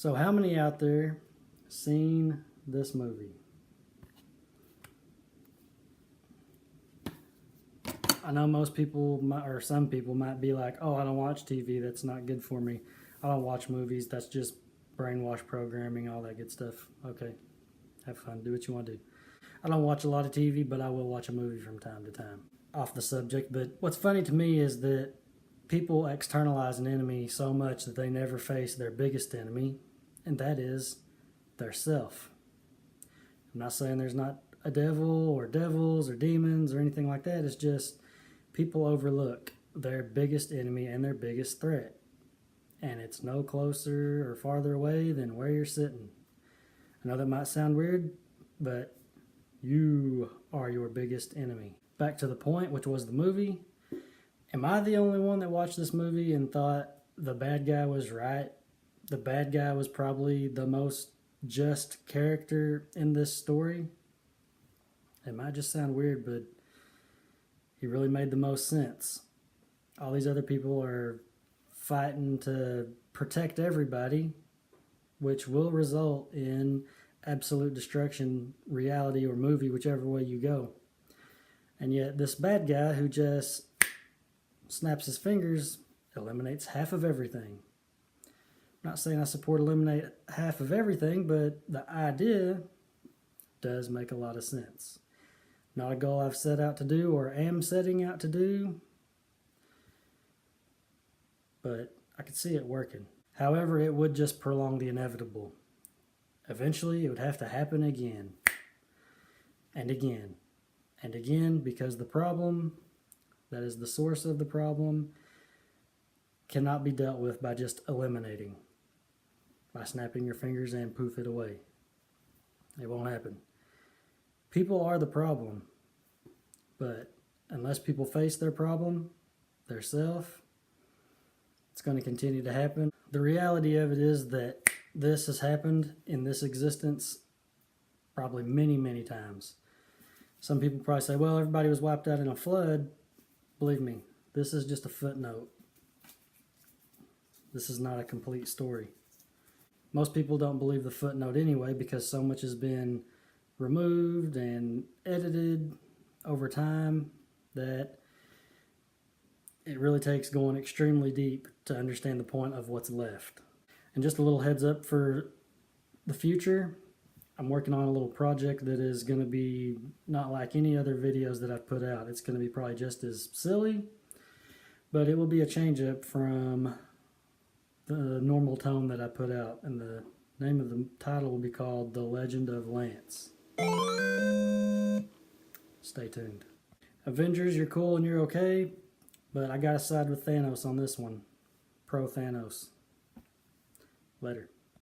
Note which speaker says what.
Speaker 1: So how many out there seen this movie? I know most people, or some people might be like, oh, I don't watch TV, that's not good for me. I don't watch movies, that's just brainwash programming, all that good stuff. Okay, have fun, do what you want to do. I don't watch a lot of TV, but I will watch a movie from time to time. Off the subject, but what's funny to me is that people externalize an enemy so much that they never face their biggest enemy, and that is their self. I'm not saying there's not a devil or devils or demons or anything like that. It's just people overlook their biggest enemy and their biggest threat. And it's no closer or farther away than where you're sitting. I know that might sound weird, but you are your biggest enemy. Back to the point, which was the movie. Am I the only one that watched this movie and thought the bad guy was right? The bad guy was probably the most just character in this story? It might just sound weird, but he really made the most sense. All these other people are fighting to protect everybody, which will result in absolute destruction, reality or movie, whichever way you go. And yet this bad guy who just snaps his fingers eliminates half of everything. I'm not saying I support eliminate half of everything, but the idea does make a lot of sense. Not a goal I've set out to do or am setting out to do, but I could see it working. However, it would just prolong the inevitable. Eventually, it would have to happen again, and again, and again, because the problem, that is the source of the problem, cannot be dealt with by just eliminating, by snapping your fingers and poof it away. It won't happen. People are the problem, but unless people face their problem, their self, it's going to continue to happen. The reality of it is that this has happened in this existence probably many, many times. Some people probably say, well, everybody was wiped out in a flood. Believe me, this is just a footnote. This is not a complete story. Most people don't believe the footnote anyway because so much has been removed and edited over time that it really takes going extremely deep to understand the point of what's left. And just a little heads up for the future, I'm working on a little project that is going to be not like any other videos that I've put out. It's going to be probably just as silly, but it will be a change up from the normal tone that I put out. And the name of the title will be called The Legend of Lance. Stay tuned. Avengers, you're cool and you're okay, but I gotta side with Thanos on this one. Pro Thanos. Later.